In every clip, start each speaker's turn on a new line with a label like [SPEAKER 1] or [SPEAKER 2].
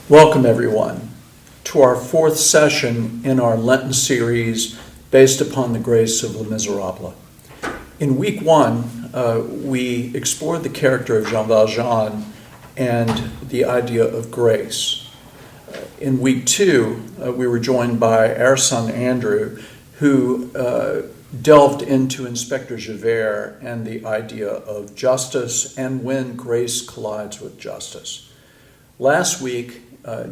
[SPEAKER 1] Welcome, everyone, to our fourth session in our Lenten series based upon the grace of Les Misérables. In week one, we explored the character of Jean Valjean and the idea of grace. In week two, we were joined by our son Andrew, who delved into Inspector Javert and the idea of justice and when grace collides with justice. Last week,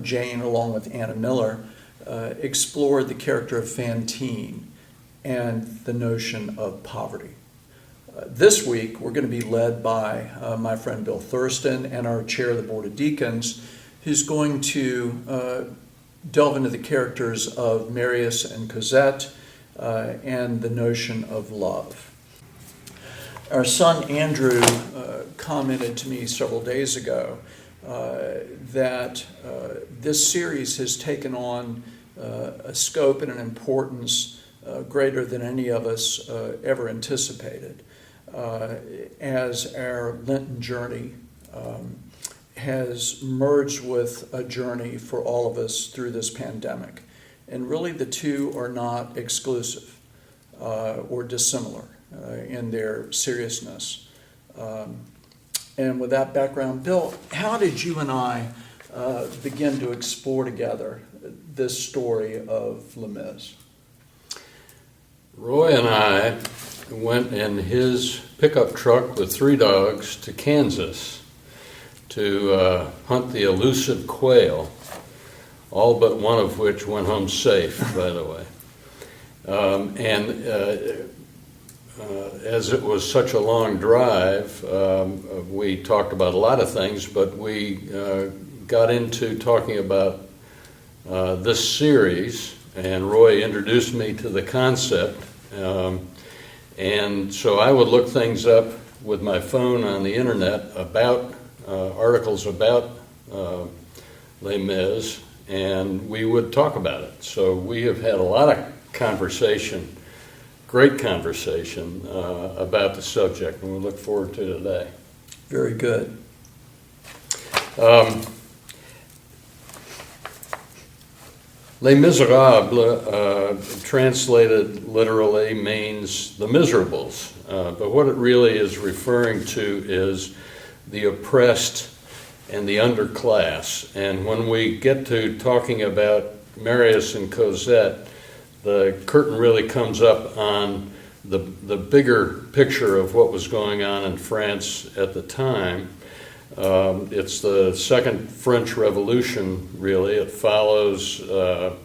[SPEAKER 1] Jane, along with Anna Miller, explored the character of Fantine and the notion of poverty. This week, we're going to be led by my friend Bill Thurston and our chair of the Board of Deacons, who's going to delve into the characters of Marius and Cosette and the notion of love. Our son Andrew commented to me several days ago that this series has taken on a scope and an importance greater than any of us ever anticipated as our Lenten journey has merged with a journey for all of us through this pandemic. And really the two are not exclusive or dissimilar in their seriousness. And with that background, Bill, how did you and I begin to explore together this story of Les Mis?
[SPEAKER 2] Roy and I went in his pickup truck with 3 dogs to Kansas to hunt the elusive quail, all but one of which went home safe, by the way. As it was such a long drive, we talked about a lot of things, but we got into talking about this series, and Roy introduced me to the concept. And so I would look things up with my phone on the internet about articles about Les Mis, and we would talk about it. So we have had a lot of conversation, great conversation about the subject, and we look forward to today.
[SPEAKER 1] Very good.
[SPEAKER 2] Les Misérables, translated literally, means the Misérables, but what it really is referring to is the oppressed and the underclass. And when we get to talking about Marius and Cosette, the curtain really comes up on the bigger picture of what was going on in France at the time. It's the Second French Revolution, really. It follows the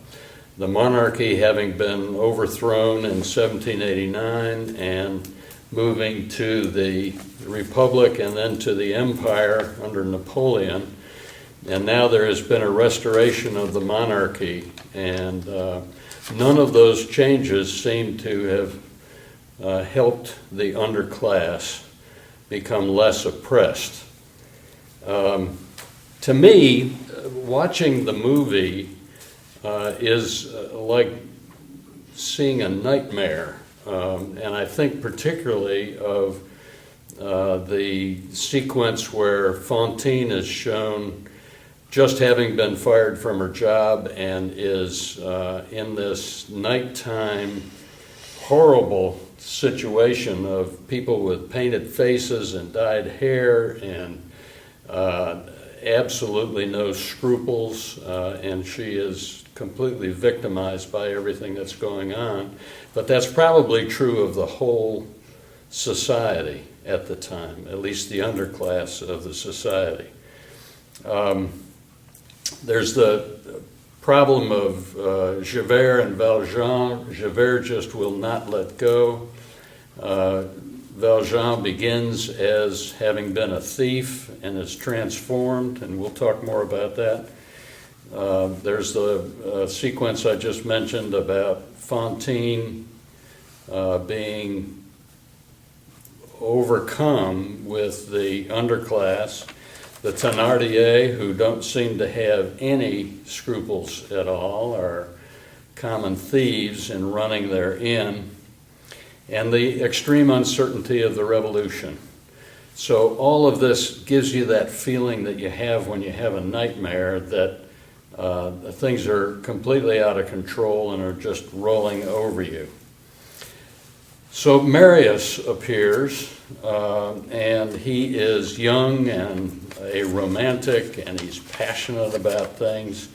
[SPEAKER 2] monarchy having been overthrown in 1789 and moving to the Republic and then to the Empire under Napoleon. And now there has been a restoration of the monarchy, and none of those changes seem to have helped the underclass become less oppressed. To me, watching the movie is like seeing a nightmare, and I think particularly of the sequence where Fantine is shown just having been fired from her job and is in this nighttime horrible situation of people with painted faces and dyed hair and absolutely no scruples, and she is completely victimized by everything that's going on. But that's probably true of the whole society at the time, at least the underclass of the society. There's the problem of Javert and Valjean. Javert just will not let go. Valjean begins as having been a thief and is transformed, and we'll talk more about that. There's the sequence I just mentioned about Fantine being overcome with the underclass, the Thénardier, who don't seem to have any scruples at all, are common thieves in running their inn, and the extreme uncertainty of the revolution. So all of this gives you that feeling that you have when you have a nightmare that things are completely out of control and are just rolling over you. So Marius appears, and he is young and a romantic, and he's passionate about things.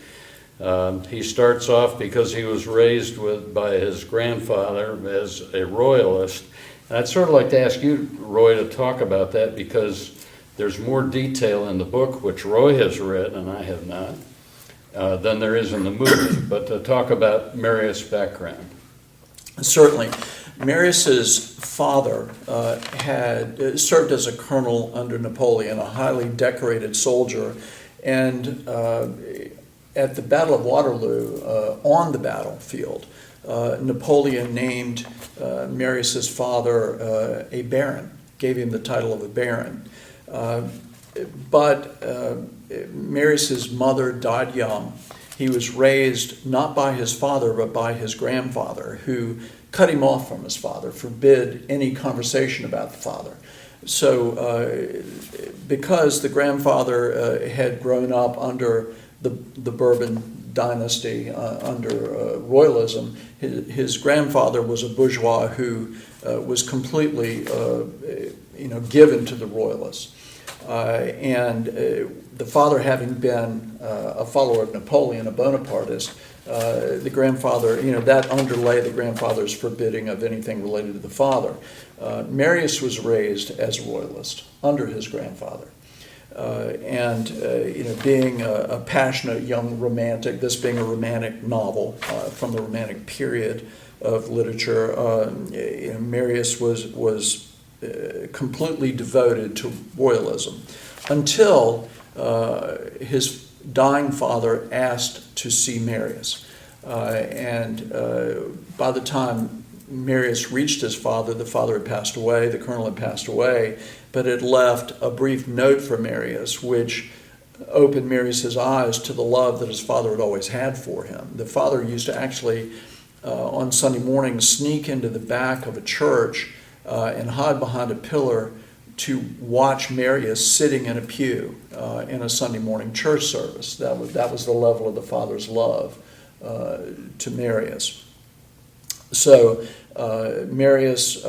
[SPEAKER 2] He starts off because he was raised by his grandfather as a royalist. And I'd sort of like to ask you, Roy, to talk about that, because there's more detail in the book, which Roy has read and I have not, than there is in the movie. But to talk about Marius' background.
[SPEAKER 1] Certainly. Marius's father had served as a colonel under Napoleon, a highly decorated soldier, and at the Battle of Waterloo, on the battlefield, Napoleon named Marius's father a baron, gave him the title of a baron. But Marius's mother died young. He was raised not by his father, but by his grandfather, who cut him off from his father, forbid any conversation about the father. So because the grandfather had grown up under the Bourbon dynasty, under royalism, his grandfather was a bourgeois who was completely given to the royalists. And the father having been a follower of Napoleon, a Bonapartist, the grandfather, that underlay the grandfather's forbidding of anything related to the father. Marius was raised as a royalist under his grandfather. Being a passionate young romantic, this being a romantic novel from the Romantic period of literature, Marius was completely devoted to royalism until his dying father asked to see Marius. By the time Marius reached his father, the father had passed away, the colonel had passed away, but had left a brief note for Marius, which opened Marius's eyes to the love that his father had always had for him. The father used to actually, on Sunday mornings, sneak into the back of a church and hide behind a pillar to watch Marius sitting in a pew in a Sunday morning church service. That was the level of the father's love to Marius. So Marius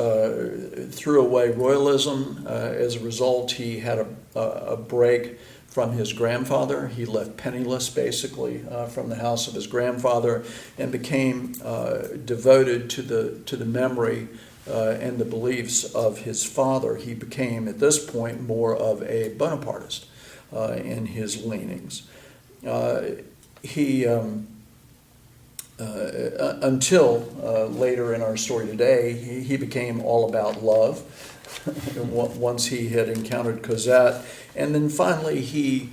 [SPEAKER 1] threw away royalism. As a result, he had a break from his grandfather. He left penniless, basically, from the house of his grandfather, and became devoted to the memory and the beliefs of his father. He became, at this point, more of a Bonapartist in his leanings. Until later in our story today, he became all about love once he had encountered Cosette. And then finally he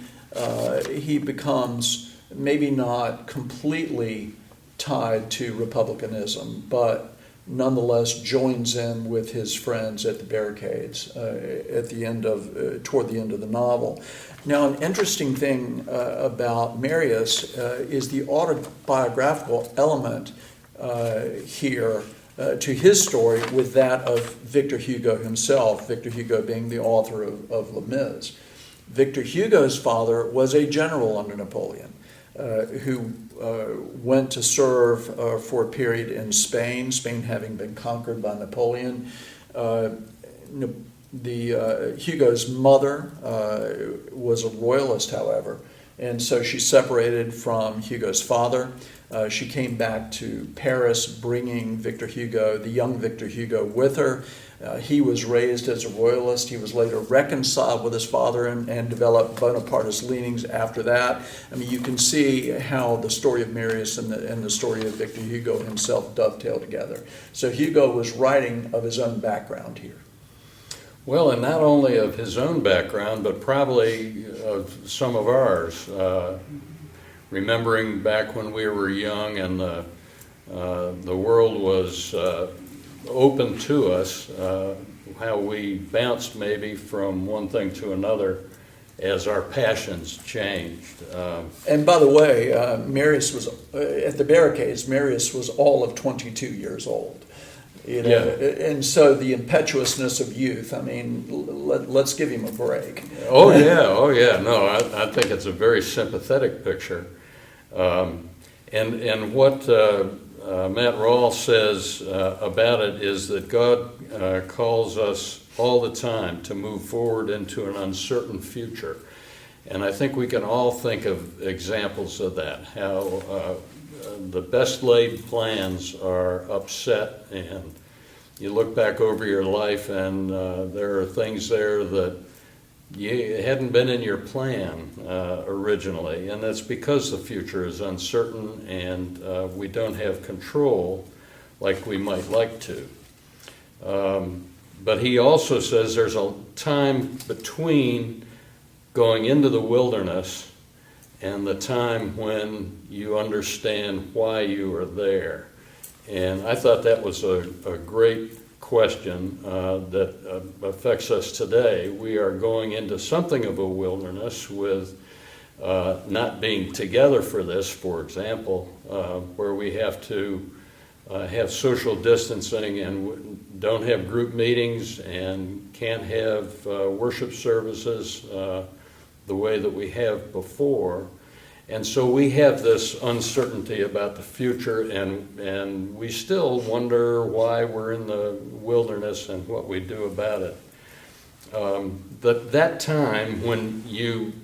[SPEAKER 1] becomes maybe not completely tied to republicanism, but nonetheless joins in with his friends at the barricades toward the end of the novel. Now, an interesting thing about Marius is the autobiographical element here to his story with that of Victor Hugo himself, Victor Hugo being the author of Les Mis. Victor Hugo's father was a general under Napoleon who went to serve for a period in Spain, Spain having been conquered by Napoleon. Hugo's mother was a royalist, however, and so she separated from Hugo's father. She came back to Paris, bringing the young Victor Hugo, with her. He was raised as a royalist. He was later reconciled with his father and developed Bonapartist leanings after that. I mean, you can see how the story of Marius and the story of Victor Hugo himself dovetail together. So Hugo was writing of his own background here.
[SPEAKER 2] Well, and not only of his own background, but probably of some of ours. Remembering back when we were young and the world was open to us, how we bounced maybe from one thing to another as our passions changed.
[SPEAKER 1] And by the way, Marius was, at the barricades, Marius was all of 22 years old.
[SPEAKER 2] Yeah.
[SPEAKER 1] And so the impetuousness of youth, I mean, let's give him a break.
[SPEAKER 2] Oh, yeah. No, I think it's a very sympathetic picture. And what Matt Rawls says about it is that God calls us all the time to move forward into an uncertain future. And I think we can all think of examples of that, how the best laid plans are upset, and you look back over your life and there are things there that you hadn't been in your plan originally, and that's because the future is uncertain and we don't have control like we might like to. But he also says there's a time between going into the wilderness and the time when you understand why you are there. And I thought that was a great question that affects us today. We are going into something of a wilderness with not being together for this, for example, where we have to have social distancing and don't have group meetings and can't have worship services the way that we have before. And so we have this uncertainty about the future, and we still wonder why we're in the wilderness and what we do about it. That time when you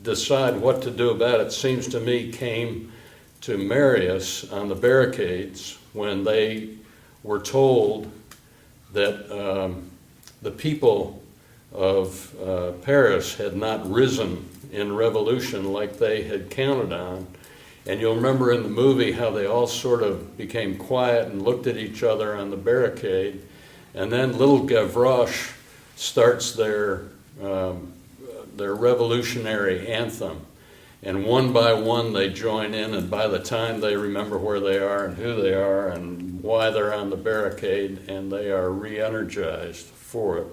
[SPEAKER 2] decide what to do about it seems to me came to Marius on the barricades when they were told that the people of Paris had not risen in revolution like they had counted on. And you'll remember in the movie how they all sort of became quiet and looked at each other on the barricade, and then little Gavroche starts their revolutionary anthem, and one by one they join in, and by the time they remember where they are and who they are and why they're on the barricade, and they are re-energized for it.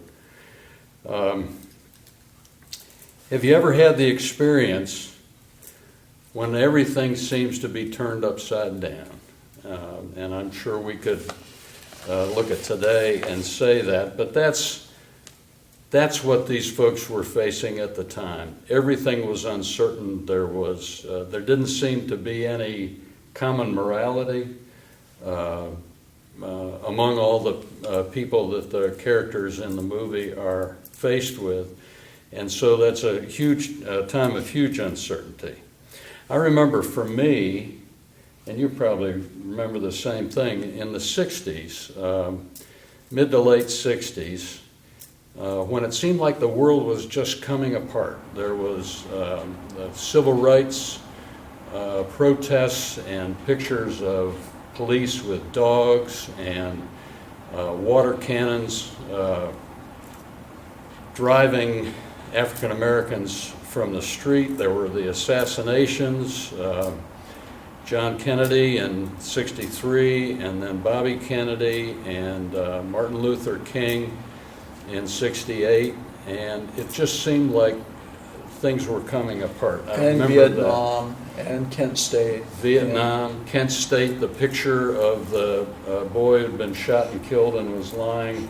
[SPEAKER 2] Have you ever had the experience when everything seems to be turned upside down? And I'm sure we could look at today and say that, but that's what these folks were facing at the time. Everything was uncertain. There didn't seem to be any common morality among all the people that the characters in the movie are faced with. And so that's a huge time of huge uncertainty. I remember for me, and you probably remember the same thing, in the 60s, mid to late 60s, when it seemed like the world was just coming apart. There was civil rights protests and pictures of police with dogs and water cannons driving African Americans from the street. There were the assassinations, John Kennedy in '63, and then Bobby Kennedy and Martin Luther King in '68, and it just seemed like things were coming apart.
[SPEAKER 1] And Vietnam and Kent State.
[SPEAKER 2] Vietnam, Kent State, the picture of the boy who had been shot and killed and was lying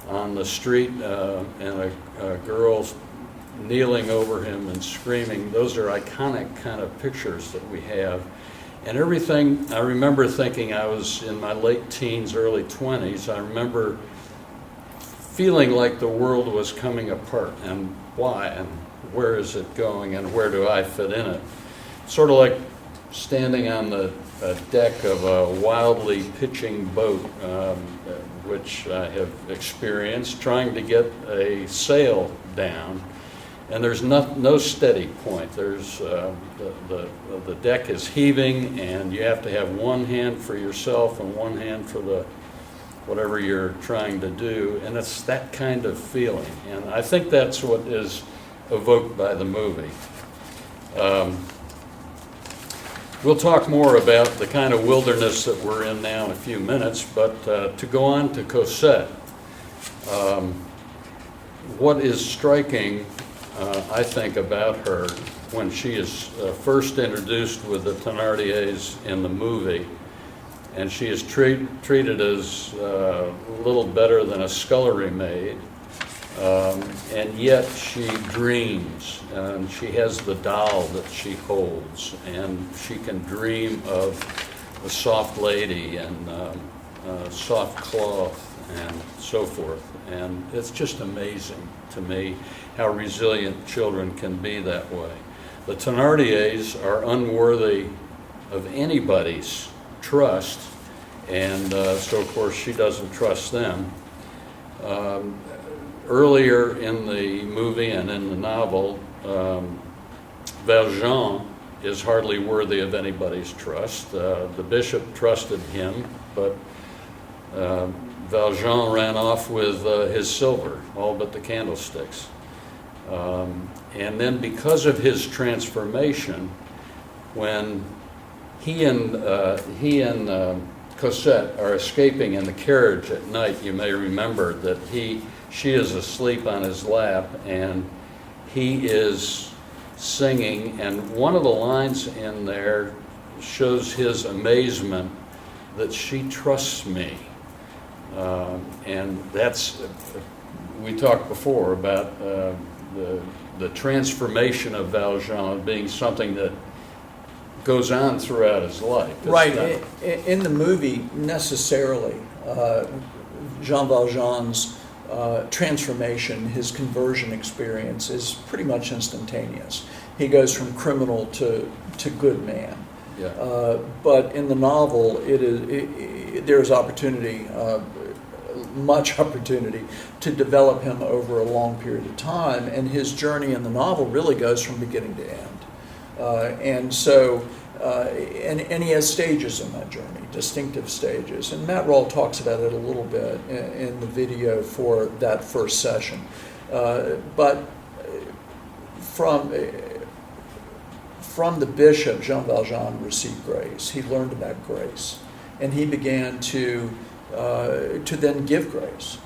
[SPEAKER 2] on the street, and a girl kneeling over him and screaming. Those are iconic kind of pictures that we have. And everything, I remember thinking, I was in my late teens, early 20s, I remember feeling like the world was coming apart, and why, and where is it going, and where do I fit in it? Sort of like standing on the deck of a wildly pitching boat, which I have experienced, trying to get a sail down, and there's no steady point. There's the deck is heaving, and you have to have one hand for yourself and one hand for whatever you're trying to do, and it's that kind of feeling, and I think that's what is evoked by the movie. We'll talk more about the kind of wilderness that we're in now in a few minutes, but to go on to Cosette, what is striking, I think, about her when she is first introduced with the Thénardiers in the movie, and she is treated as little better than a scullery maid. And yet she dreams, and she has the doll that she holds, and she can dream of a soft lady and soft cloth and so forth. And it's just amazing to me how resilient children can be that way. The Thénardiers are unworthy of anybody's trust, and so of course she doesn't trust them. Earlier in the movie and in the novel, Valjean is hardly worthy of anybody's trust. The bishop trusted him, but Valjean ran off with his silver, all but the candlesticks. And then because of his transformation, when he and Cosette are escaping in the carriage at night, you may remember that she is asleep on his lap and he is singing, and one of the lines in there shows his amazement that she trusts me. And that's, we talked before about the transformation of Valjean being something that goes on throughout his life. It's
[SPEAKER 1] right.
[SPEAKER 2] not-
[SPEAKER 1] In the movie, necessarily, Jean Valjean's transformation, his conversion experience is pretty much instantaneous. He goes from criminal to good man.
[SPEAKER 2] Yeah.
[SPEAKER 1] But in the novel, there's opportunity, much opportunity, to develop him over a long period of time, and his journey in the novel really goes from beginning to end. And so, and he has stages in that journey, distinctive stages. And Matt Rawle talks about it a little bit in the video for that first session. But from the bishop, Jean Valjean received grace. He learned about grace, and he began to then give grace,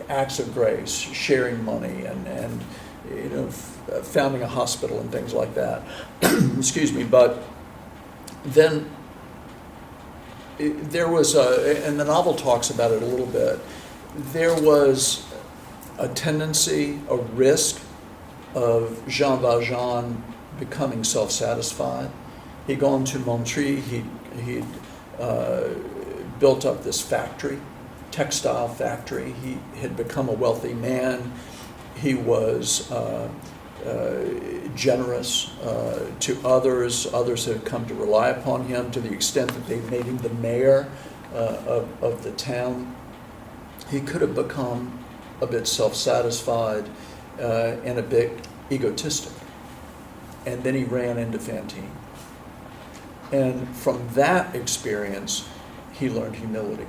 [SPEAKER 1] acts of grace, sharing money, and founding a hospital and things like that. Excuse me. But then there was and the novel talks about it a little bit. There was a tendency, a risk of Jean Valjean becoming self-satisfied. He'd gone to Montreal. He'd built up this factory, textile factory. He had become a wealthy man. He was generous to others. Others had come to rely upon him to the extent that they made him the mayor of the town. He could have become a bit self-satisfied and a bit egotistic. And then he ran into Fantine. And from that experience, he learned humility.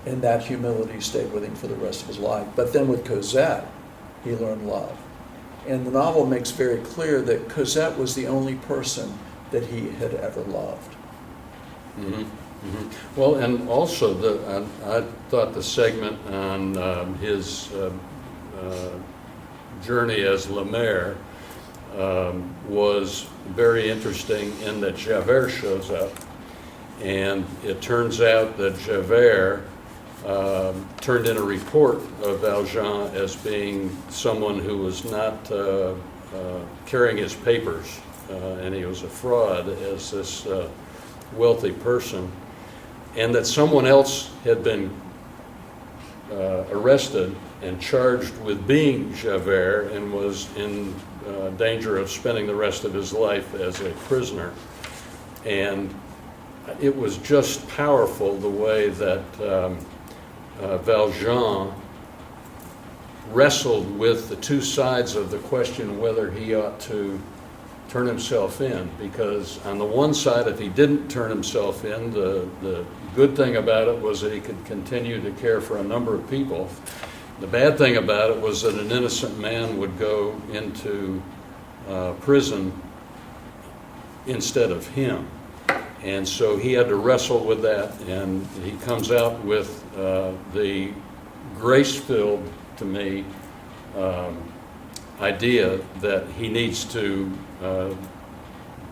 [SPEAKER 1] And that humility stayed with him for the rest of his life. But then with Cosette, he learned love. And the novel makes very clear that Cosette was the only person that he had ever loved.
[SPEAKER 2] Mm-hmm. Mm-hmm. Well, and also I thought the segment on his journey as Le Maire was very interesting in that Javert shows up. And it turns out that Javert turned in a report of Valjean as being someone who was not carrying his papers, and he was a fraud as this wealthy person, and that someone else had been arrested and charged with being Javert and was in danger of spending the rest of his life as a prisoner. And it was just powerful the way that Valjean wrestled with the two sides of the question whether he ought to turn himself in, because on the one side, if he didn't turn himself in, the good thing about it was that he could continue to care for a number of people. The bad thing about it was that an innocent man would go into prison instead of him. And so he had to wrestle with that, and he comes out with the grace-filled, to me, idea that he needs to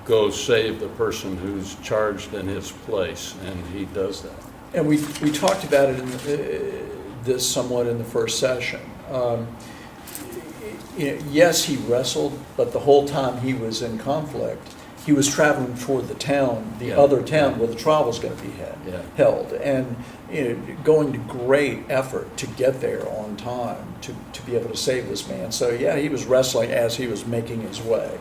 [SPEAKER 2] go save the person who's charged in his place, and he does that.
[SPEAKER 1] And we talked about it in this somewhat in the first session. Yes, he wrestled, but the whole time he was in conflict, he was traveling toward the town, the other town where the trial was going to be held, and going to great effort to get there on time to be able to save this man. So yeah, he was wrestling as he was making his way.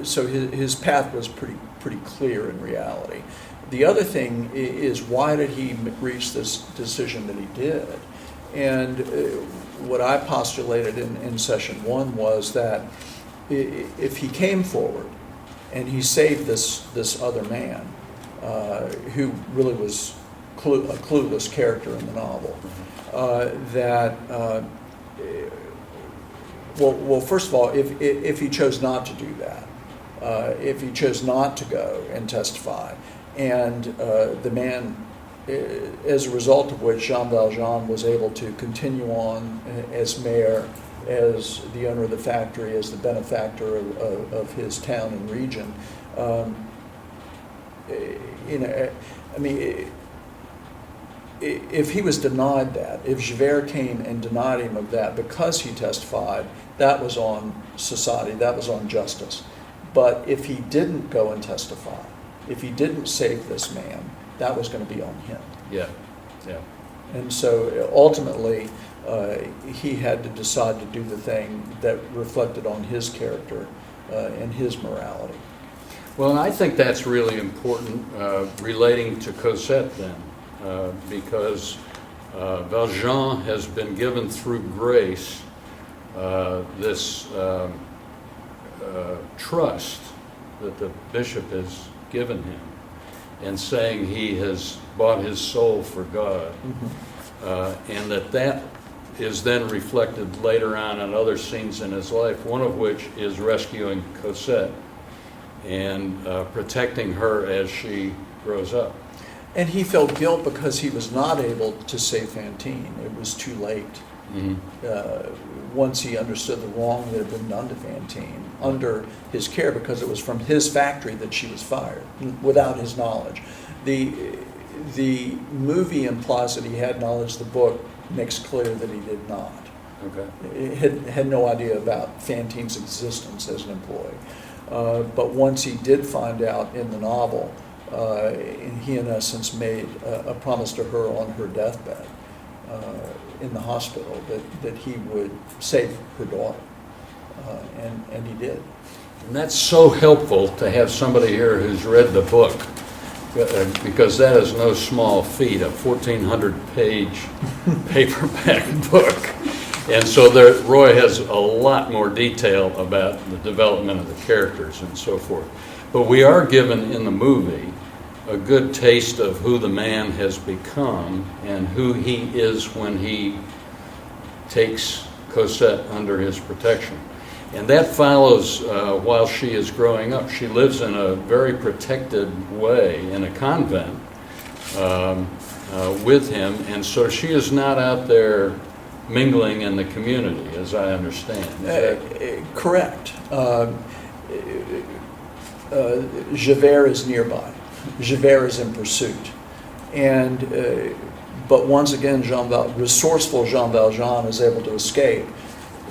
[SPEAKER 1] So his path was pretty clear in reality. The other thing is, why did he reach this decision that he did? And what I postulated in session one was that if he came forward and he saved this other man, who really was a clueless character in the novel, well, first of all, if he chose not to do that, if he chose not to go and testify, and the man, as a result of which Jean Valjean was able to continue on as mayor, as the owner of the factory, as the benefactor of his town and region, if he was denied that, if Javert came and denied him of that because he testified, that was on society, that was on justice. But if he didn't go and testify, if he didn't save this man, that was going to be on him.
[SPEAKER 2] Yeah.
[SPEAKER 1] And so ultimately, he had to decide to do the thing that reflected on his character and his morality.
[SPEAKER 2] Well, and I think that's really important relating to Cosette then, because Valjean has been given through grace this trust that the bishop has given him, and saying he has bought his soul for God, and that is then reflected later on in other scenes in his life, one of which is rescuing Cosette and protecting her as she grows up.
[SPEAKER 1] And he felt guilt because he was not able to save Fantine. It was too late. Once he understood the wrong that had been done to Fantine under his care, because it was from his factory that she was fired without his knowledge. The movie implies that he had knowledge. The book makes clear that he did not.
[SPEAKER 2] Okay.
[SPEAKER 1] He had no idea about Fantine's existence as an employee. But once he did find out in the novel, he in essence made a promise to her on her deathbed in the hospital that he would save her daughter, and he did.
[SPEAKER 2] And that's so helpful to have somebody here who's read the book, because that is no small feat, a 1,400-page paperback book. And so Roy has a lot more detail about the development of the characters and so forth. But we are given in the movie a good taste of who the man has become and who he is when he takes Cosette under his protection. And that follows while she is growing up. She lives in a very protected way in a convent with him, and so she is not out there mingling in the community, as I understand.
[SPEAKER 1] Correct. Javert is nearby. Javert is in pursuit. And but once again, resourceful Jean Valjean is able to escape.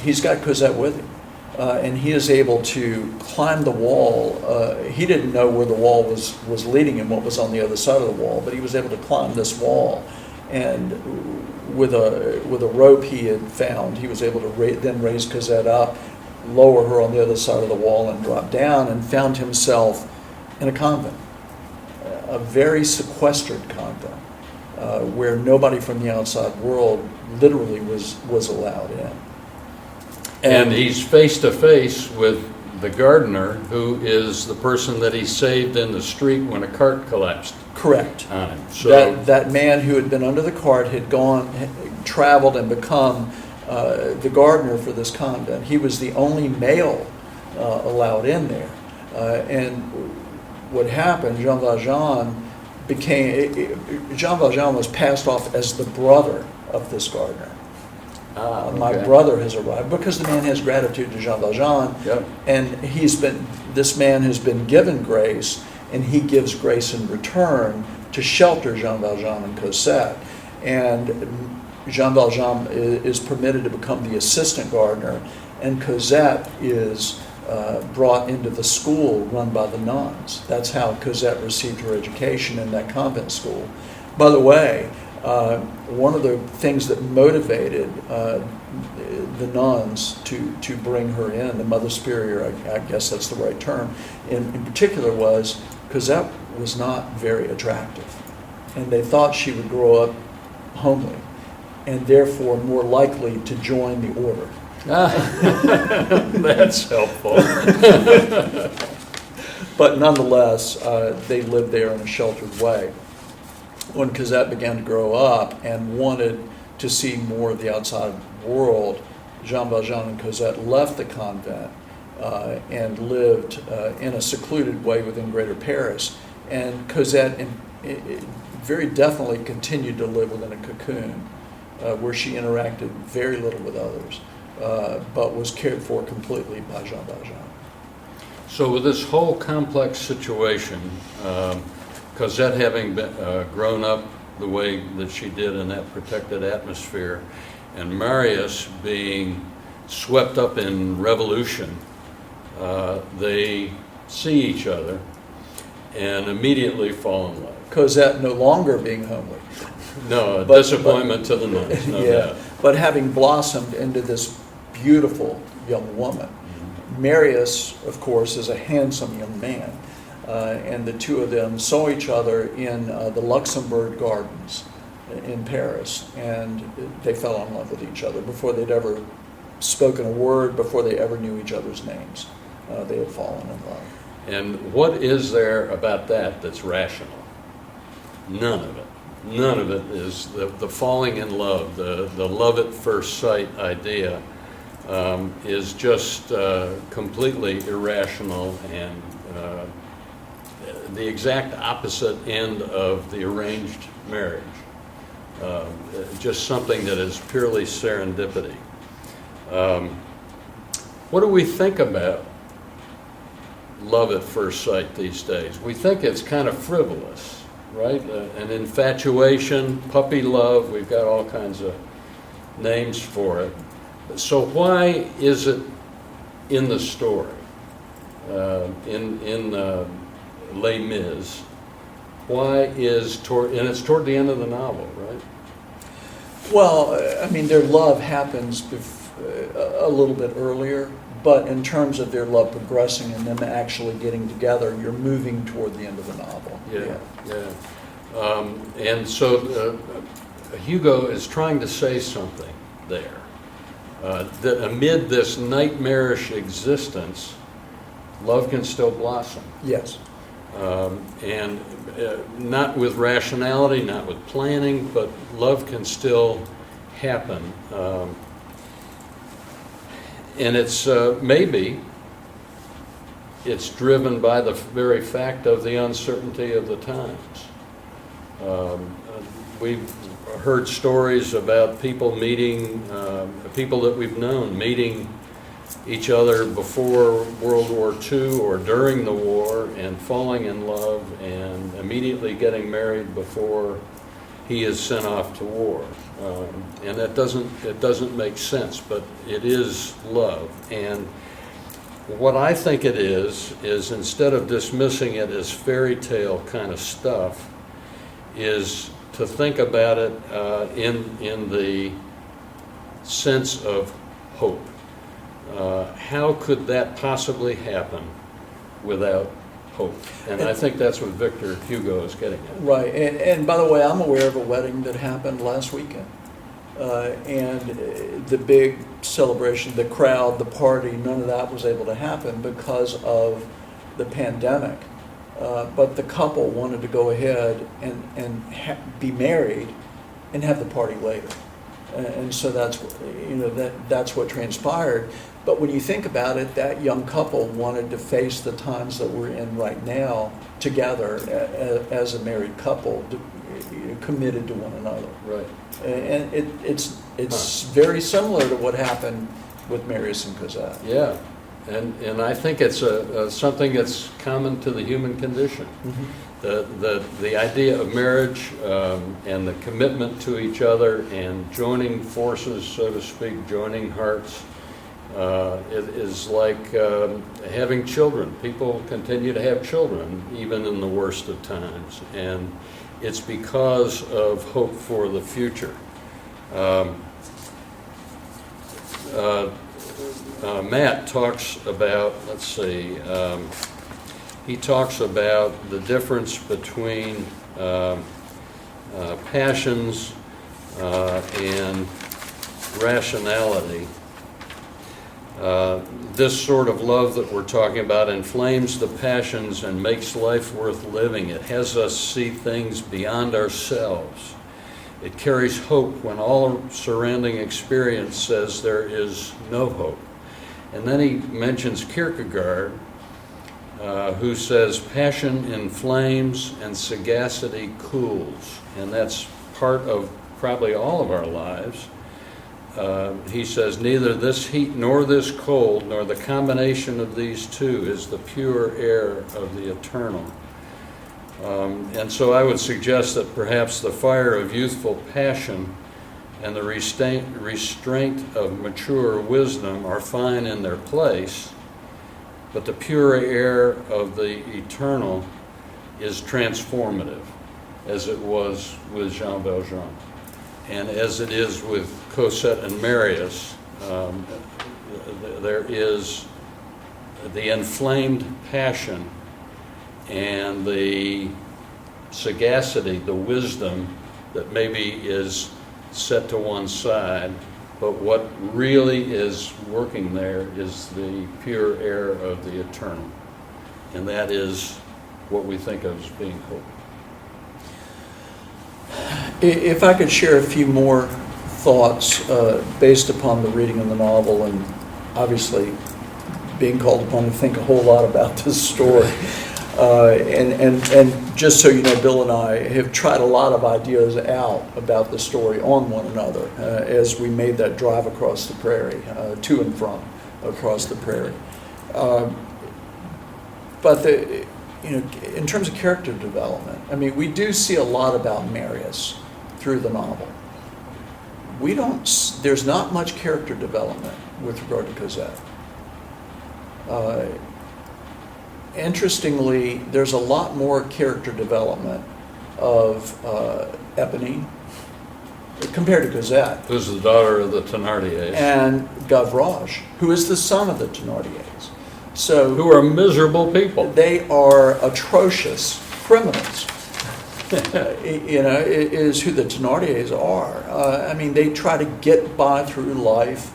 [SPEAKER 1] He's got Cosette with him. And he is able to climb the wall. He didn't know where the wall was leading him, what was on the other side of the wall, but he was able to climb this wall. And with a rope he had found, he was able to then raise Cosette up, lower her on the other side of the wall, and drop down, and found himself in a convent, a very sequestered convent, where nobody from the outside world literally was allowed in.
[SPEAKER 2] And he's face to face with the gardener, who is the person that he saved in the street when a cart collapsed.
[SPEAKER 1] Correct.
[SPEAKER 2] On him. So
[SPEAKER 1] that man who had been under the cart had traveled and become the gardener for this convent. He was the only male allowed in there. And what happened, Jean Valjean was passed off as the brother of this gardener.
[SPEAKER 2] Okay.
[SPEAKER 1] My brother has arrived, because the man has gratitude to Jean Valjean,
[SPEAKER 2] Yep.
[SPEAKER 1] and this man has been given grace, and he gives grace in return to shelter Jean Valjean and Cosette. And Jean Valjean is permitted to become the assistant gardener, and Cosette is brought into the school run by the nuns. That's how Cosette received her education in that convent school. By the way, one of the things that motivated the nuns to bring her in, the Mother Superior, I guess that's the right term, in particular was Cosette was not very attractive. And they thought she would grow up homely and therefore more likely to join the order.
[SPEAKER 2] That's helpful.
[SPEAKER 1] But nonetheless, they lived there in a sheltered way. When Cosette began to grow up and wanted to see more of the outside world, Jean Valjean and Cosette left the convent and lived in a secluded way within Greater Paris. And Cosette very definitely continued to live within a cocoon where she interacted very little with others, but was cared for completely by Jean Valjean.
[SPEAKER 2] So with this whole complex situation, Cosette having grown up the way that she did in that protected atmosphere, and Marius being swept up in revolution, they see each other and immediately fall in love.
[SPEAKER 1] Cosette no longer being homely.
[SPEAKER 2] No, disappointment to the nuns, no doubt.
[SPEAKER 1] But having blossomed into this beautiful young woman. Marius, of course, is a handsome young man. And the two of them saw each other in the Luxembourg Gardens in Paris, and they fell in love with each other before they'd ever spoken a word, before they ever knew each other's names. They had fallen in love.
[SPEAKER 2] And what is there about that that's rational? None of it. None of it is the falling in love, the love at first sight idea is just completely irrational and the exact opposite end of the arranged marriage. Just something that is purely serendipity. What do we think about love at first sight these days? We think it's kind of frivolous, right? An infatuation, puppy love, we've got all kinds of names for it. So why is it in the story, in Les Mis? Why is and it's toward the end of the novel, right?
[SPEAKER 1] Well, I mean, their love happens a little bit earlier, but in terms of their love progressing and them actually getting together, you're moving toward the end of the novel.
[SPEAKER 2] Yeah. And so Hugo is trying to say something there. That amid this nightmarish existence, love can still blossom.
[SPEAKER 1] Yes.
[SPEAKER 2] And not with rationality, not with planning, but love can still happen. And it's maybe it's driven by the very fact of the uncertainty of the times. We've heard stories about people meeting, people that we've known meeting each other before World War II or during the war and falling in love and immediately getting married before he is sent off to war. And that doesn't make sense, but it is love. And what I think it is instead of dismissing it as fairy tale kind of stuff, is to think about it in the sense of hope. How could that possibly happen without hope? And I think that's what Victor Hugo is getting at.
[SPEAKER 1] Right, and by the way, I'm aware of a wedding that happened last weekend. And the big celebration, the crowd, the party, none of that was able to happen because of the pandemic. But the couple wanted to go ahead and be married and have the party later. And so that's what transpired. But when you think about it, that young couple wanted to face the times that we're in right now together as a married couple, committed to one another.
[SPEAKER 2] Right.
[SPEAKER 1] And it's very similar to what happened with Marius and Cosette.
[SPEAKER 2] Yeah. And I think it's something that's common to the human condition. The idea of marriage and the commitment to each other and joining forces, so to speak, joining hearts, it is like having children. People continue to have children even in the worst of times, and it's because of hope for the future. Matt talks about, let's see, he talks about the difference between passions and rationality. This sort of love that we're talking about inflames the passions and makes life worth living. It has us see things beyond ourselves. It carries hope when all surrounding experience says there is no hope. And then he mentions Kierkegaard, who says passion inflames and sagacity cools. And that's part of probably all of our lives. He says, neither this heat nor this cold, nor the combination of these two is the pure air of the eternal. And so I would suggest that perhaps the fire of youthful passion and the restraint of mature wisdom are fine in their place, but the pure air of the eternal is transformative, as it was with Jean Valjean. And as it is with Cosette and Marius, there is the inflamed passion and the sagacity, the wisdom that maybe is set to one side, but what really is working there is the pure air of the eternal. And that is what we think of as being hope.
[SPEAKER 1] If I could share a few more thoughts based upon the reading of the novel and obviously being called upon to think a whole lot about this story. And just so you know, Bill and I have tried a lot of ideas out about the story on one another as we made that drive across the prairie, to and from across the prairie. But in terms of character development, I mean, we do see a lot about Marius through the novel. There's not much character development with regard to Cosette. Interestingly, there's a lot more character development of Eponine compared to Cosette.
[SPEAKER 2] Who's the daughter of the Thénardiers.
[SPEAKER 1] And Gavroche, who is the son of the Thénardiers. So,
[SPEAKER 2] who are miserable people.
[SPEAKER 1] They are atrocious criminals. Is who the Thénardiers are. I mean, they try to get by through life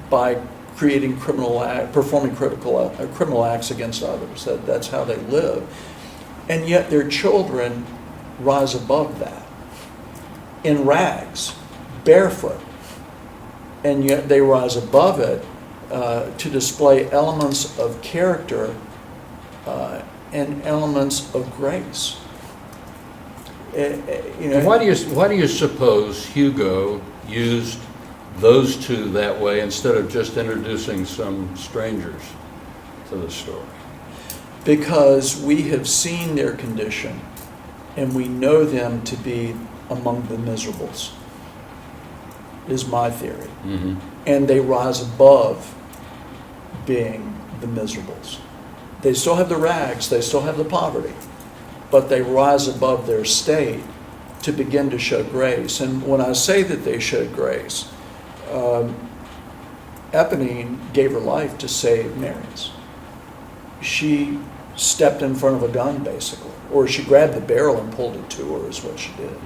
[SPEAKER 1] by creating performing criminal acts against others. That's how they live. And yet their children rise above that. In rags, barefoot. And yet they rise above it to display elements of character and elements of grace.
[SPEAKER 2] Why do you suppose Hugo used those two that way instead of just introducing some strangers to the story?
[SPEAKER 1] Because we have seen their condition and we know them to be among the miserables, is my theory.
[SPEAKER 2] Mm-hmm.
[SPEAKER 1] And they rise above being the miserables. They still have the rags, they still have the poverty, but they rise above their state to begin to show grace. And when I say that they showed grace, Eponine gave her life to save Marius. She stepped in front of a gun, basically, or she grabbed the barrel and pulled it to her, is what she did,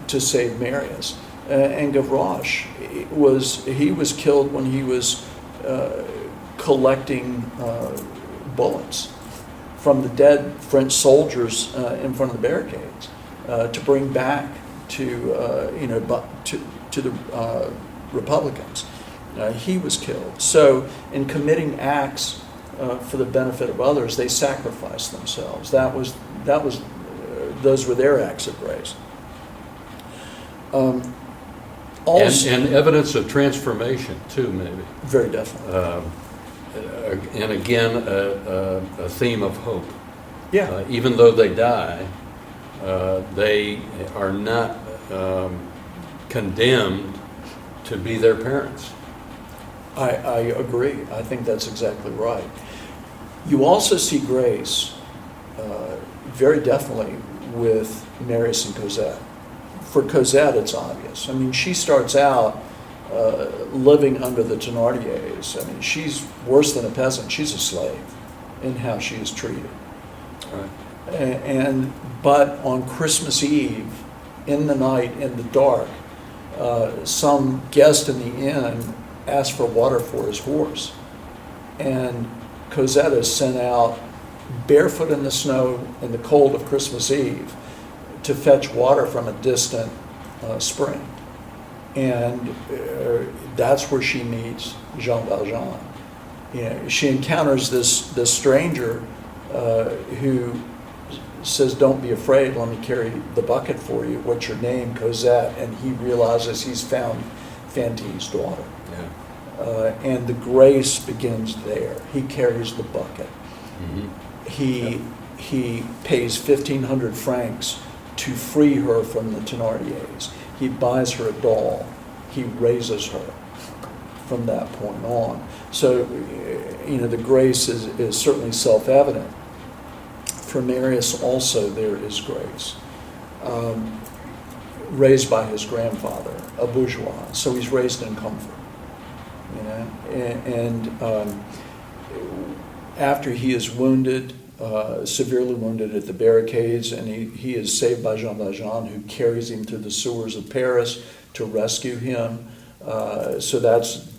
[SPEAKER 1] to save Marius. And Gavroche was killed when he was collecting bullets from the dead French soldiers in front of the barricades to bring back to the Republicans. He was killed. So in committing acts for the benefit of others, they sacrificed themselves. Those were their acts of grace. Also,
[SPEAKER 2] And evidence of transformation, too, maybe.
[SPEAKER 1] very definitely.
[SPEAKER 2] And again, a theme of hope.
[SPEAKER 1] Yeah.
[SPEAKER 2] Even though they die, they are not condemned to be their parents.
[SPEAKER 1] I agree. I think that's exactly right. You also see grace very definitely with Marius and Cosette. For Cosette, it's obvious. I mean, she starts out living under the Thénardiers. I mean, she's worse than a peasant. She's a slave in how she is treated.
[SPEAKER 2] Right.
[SPEAKER 1] But on Christmas Eve, in the night, in the dark, some guest in the inn asked for water for his horse, and Cosette is sent out barefoot in the snow in the cold of Christmas Eve to fetch water from a distant spring, and that's where she meets Jean Valjean. You know, she encounters this stranger who says, "Don't be afraid, let me carry the bucket for you. What's your name?" "Cosette." And he realizes he's found Fantine's daughter.
[SPEAKER 2] Yeah.
[SPEAKER 1] And the grace begins there. He carries the bucket.
[SPEAKER 2] Mm-hmm.
[SPEAKER 1] He pays 1,500 francs to free her from the Thénardiers. He buys her a doll. He raises her from that point on. So, the grace is certainly self-evident. For Marius also there is grace. Raised by his grandfather, a bourgeois, so he's raised in comfort. After he is wounded, severely wounded at the barricades, and he is saved by Jean Valjean, who carries him through the sewers of Paris to rescue him. So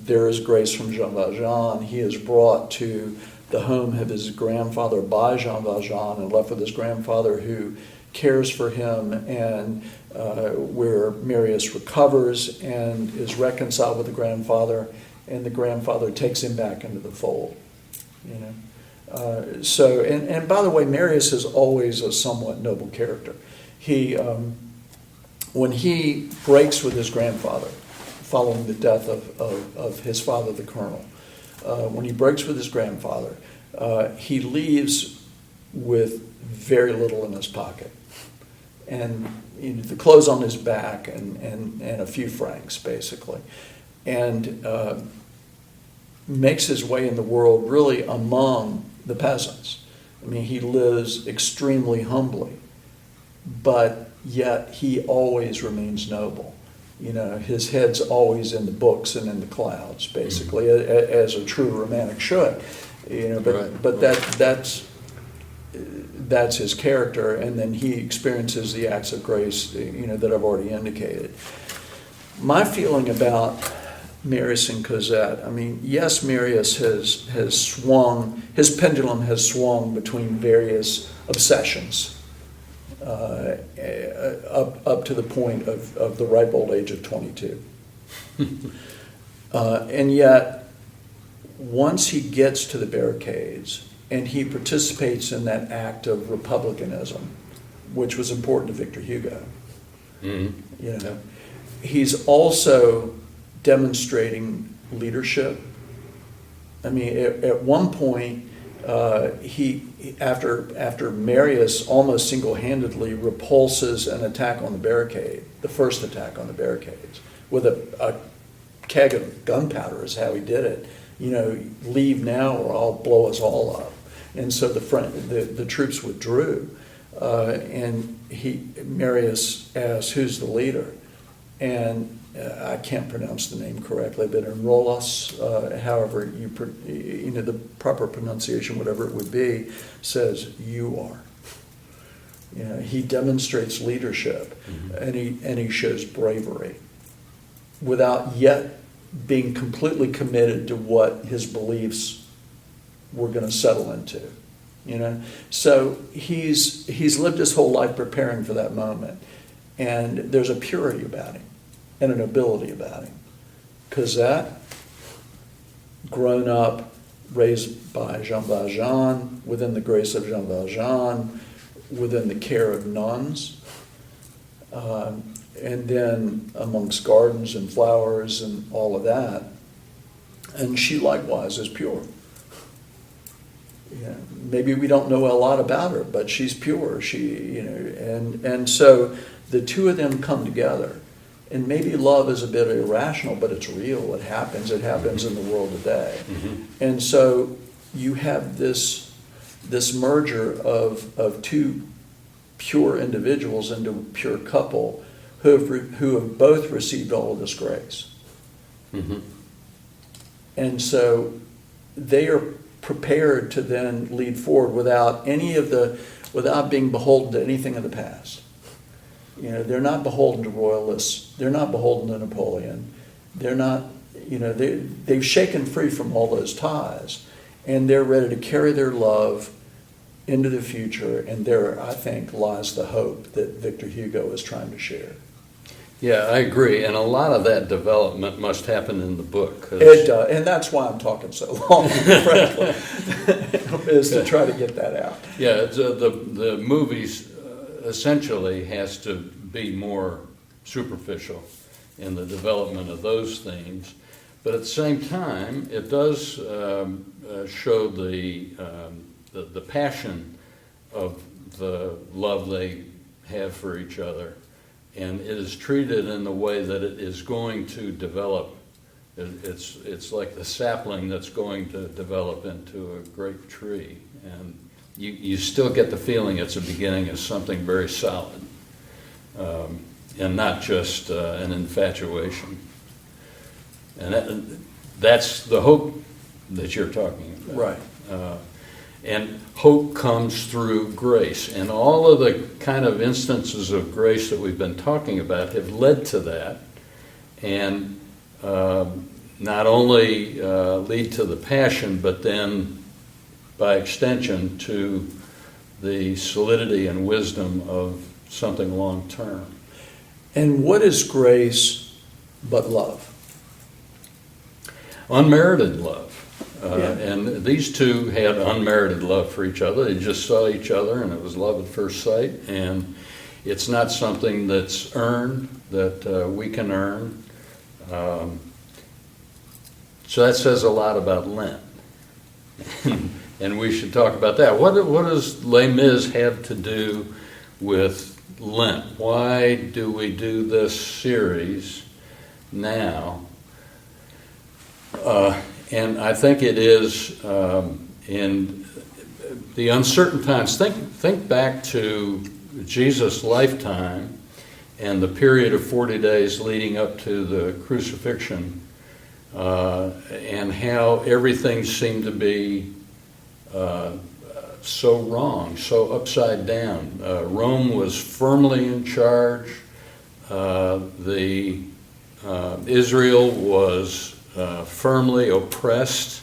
[SPEAKER 1] there is grace from Jean Valjean. He is brought to the home of his grandfather by Jean Valjean and left with his grandfather, who cares for him, and where Marius recovers and is reconciled with the grandfather, and the grandfather takes him back into the fold. So by the way, Marius is always a somewhat noble character. He when he breaks with his grandfather following the death of his father, the colonel, when he breaks with his grandfather, he leaves with very little in his pocket, and the clothes on his back and a few francs, basically, and makes his way in the world really among the peasants. I mean, he lives extremely humbly, but yet he always remains noble. His head's always in the books and in the clouds, basically, as a true romantic should. But that's his character, and then he experiences the acts of grace, that I've already indicated. My feeling about Marius and Cosette, I mean, yes, Marius has swung, his pendulum has swung between various obsessions up to the point of the ripe old age of 22. And yet, once he gets to the barricades and he participates in that act of republicanism, which was important to Victor Hugo, he's also demonstrating leadership. I mean, at one point, after Marius almost single-handedly repulses an attack on the barricade, the first attack on the barricades, with a keg of gunpowder is how he did it. Leave now or I'll blow us all up. And so the troops withdrew, and Marius asked, "Who's the leader?" And I can't pronounce the name correctly, but Enrolas, however the proper pronunciation, whatever it would be, says, "You are." He demonstrates leadership, and he shows bravery, without yet being completely committed to what his beliefs were going to settle into. So he's lived his whole life preparing for that moment, and there's a purity about him and a nobility about him. Cosette, grown up, raised by Jean Valjean, within the grace of Jean Valjean, within the care of nuns, and then amongst gardens and flowers and all of that. And she likewise is pure. Yeah, maybe we don't know a lot about her, but she's pure. And so the two of them come together. And maybe love is a bit irrational, but it's real. It happens. It happens in the world today.
[SPEAKER 2] Mm-hmm.
[SPEAKER 1] And so you have this merger of two pure individuals into a pure couple who have both received all of this grace.
[SPEAKER 2] Mm-hmm.
[SPEAKER 1] And so they are prepared to then lead forward without being beholden to anything of the past. They're not beholden to royalists. They're not beholden to Napoleon. They're not, they've shaken free from all those ties, and they're ready to carry their love into the future. And there, I think, lies the hope that Victor Hugo is trying to share.
[SPEAKER 2] Yeah, I agree, and a lot of that development must happen in the book.
[SPEAKER 1] It does, and that's why I'm talking so long, frankly, is to try to get that out.
[SPEAKER 2] Yeah, the movies essentially has to be more superficial in the development of those themes, but at the same time, it does show the passion of the love they have for each other. And it is treated in the way that it is going to develop. It's like the sapling that's going to develop into a great tree. And you still get the feeling it's a beginning of something very solid, and not just an infatuation. And that's the hope that you're talking about.
[SPEAKER 1] Right.
[SPEAKER 2] And hope comes through grace. And all of the kind of instances of grace that we've been talking about have led to that. And not only lead to the passion, but then by extension to the solidity and wisdom of something long term.
[SPEAKER 1] And what is grace but love?
[SPEAKER 2] Unmerited love.
[SPEAKER 1] Yeah.
[SPEAKER 2] And these two had unmerited love for each other. They just saw each other, and it was love at first sight. And it's not something that's earned, that we can earn. So that says a lot about Lent. And we should talk about that. What does Les Mis have to do with Lent? Why do we do this series now? And I think it is in the uncertain times. Think back to Jesus' lifetime and the period of 40 days leading up to the crucifixion, and how everything seemed to be so wrong, so upside down. Rome was firmly in charge. Israel was firmly oppressed.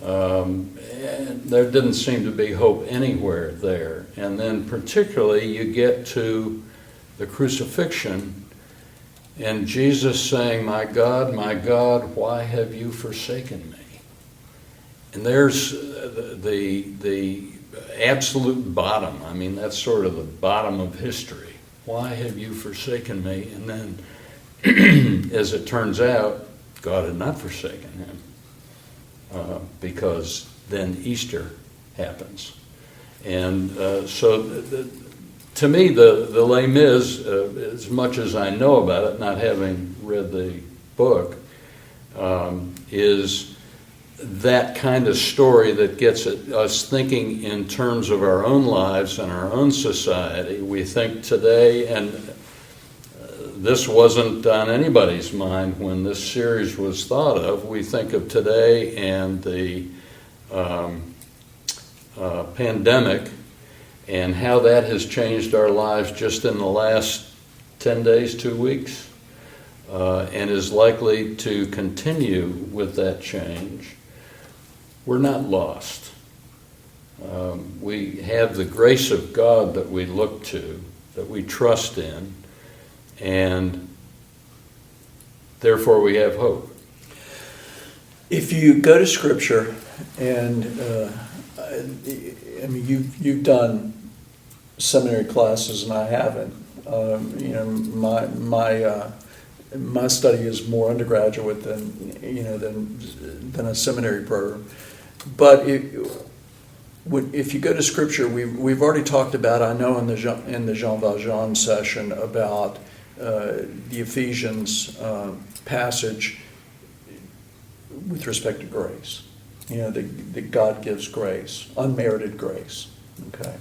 [SPEAKER 2] And there didn't seem to be hope anywhere there. And then particularly you get to the crucifixion and Jesus saying, my God, why have you forsaken me?" And there's the absolute bottom. I mean, that's sort of the bottom of history. Why have you forsaken me? And then, as it turns out, God had not forsaken him, because then Easter happens. And to me, the Les Mis, as much as I know about it, not having read the book, is that kind of story that gets us thinking in terms of our own lives and our own society. We think today, and this wasn't on anybody's mind when this series was thought of, we think of today and the pandemic and how that has changed our lives just in the last 10 days, 2 weeks, and is likely to continue with that change. We're not lost. We have the grace of God that we look to, that we trust in, and therefore we have hope.
[SPEAKER 1] If you go to Scripture, and I mean, you've done seminary classes and I haven't, My study is more undergraduate than a seminary program. But if you go to Scripture, we've already talked about, I know in the Jean Valjean session, about the Ephesians passage with respect to grace. That God gives grace, unmerited grace. Okay,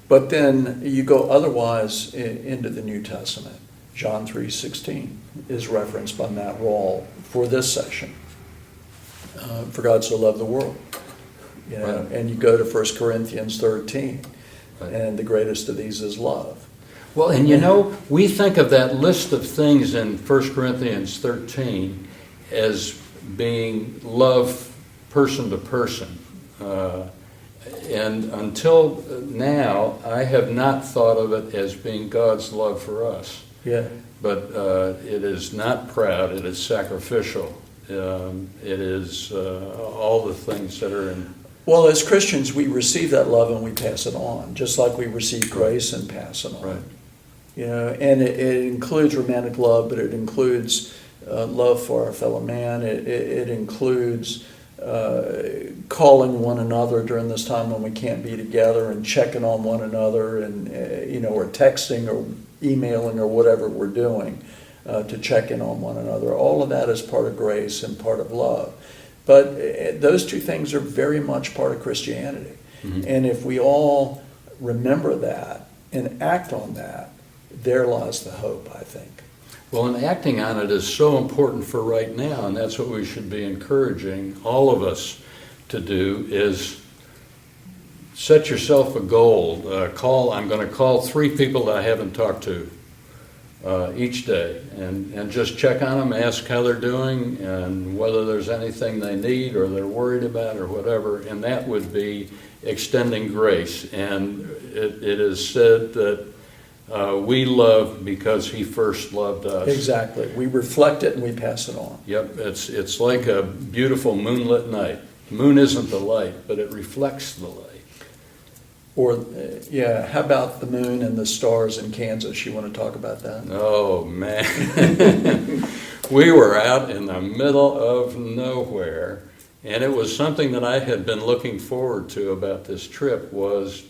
[SPEAKER 1] but then you go otherwise into the New Testament. John 3:16 is referenced by Matt Rawle for this session. For God so loved the world.
[SPEAKER 2] Right.
[SPEAKER 1] And you go to 1 Corinthians 13,
[SPEAKER 2] right.
[SPEAKER 1] And the greatest of these is love.
[SPEAKER 2] Well, and we think of that list of things in 1 Corinthians 13 as being love person to person. And until now, I have not thought of it as being God's love for us.
[SPEAKER 1] Yeah.
[SPEAKER 2] But it is not proud, it is sacrificial. It is all the things that are in...
[SPEAKER 1] Well, as Christians, we receive that love and we pass it on, just like we receive grace and pass it on.
[SPEAKER 2] Right.
[SPEAKER 1] And it includes romantic love, but it includes love for our fellow man. It includes calling one another during this time when we can't be together and checking on one another, and or texting or emailing or whatever we're doing to check in on one another. All of that is part of grace and part of love. But those two things are very much part of Christianity. Mm-hmm. And if we all remember that and act on that, there lies the hope, I think.
[SPEAKER 2] Well, and acting on it is so important for right now, and that's what we should be encouraging all of us to do, is set yourself a goal. I'm going to call 3 people that I haven't talked to each day, and just check on them, ask how they're doing, and whether there's anything they need or they're worried about or whatever, and that would be extending grace. And it is said that we love because he first loved us.
[SPEAKER 1] Exactly. We reflect it and we pass it on.
[SPEAKER 2] Yep. It's like a beautiful moonlit night. The moon isn't the light, but it reflects the light.
[SPEAKER 1] Or, how about the moon and the stars in Kansas? You want to talk about that?
[SPEAKER 2] Oh, man. We were out in the middle of nowhere, and it was something that I had been looking forward to about this trip, was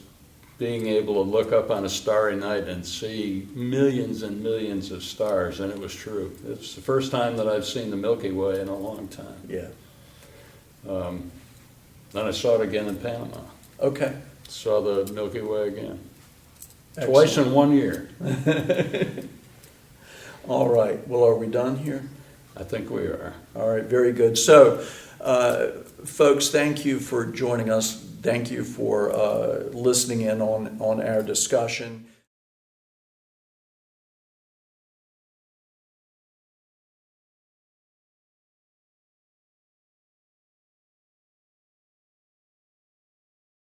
[SPEAKER 2] being able to look up on a starry night and see millions and millions of stars, and it was true. It's the first time that I've seen the Milky Way in a long time.
[SPEAKER 1] Yeah.
[SPEAKER 2] Then I saw it again in Panama.
[SPEAKER 1] Okay.
[SPEAKER 2] Saw the Milky Way again.
[SPEAKER 1] Excellent.
[SPEAKER 2] Twice in 1 year.
[SPEAKER 1] All right. Well, are we done here?
[SPEAKER 2] I think we are.
[SPEAKER 1] All right. Very good. So, folks, thank you for joining us. Thank you for listening in on our discussion.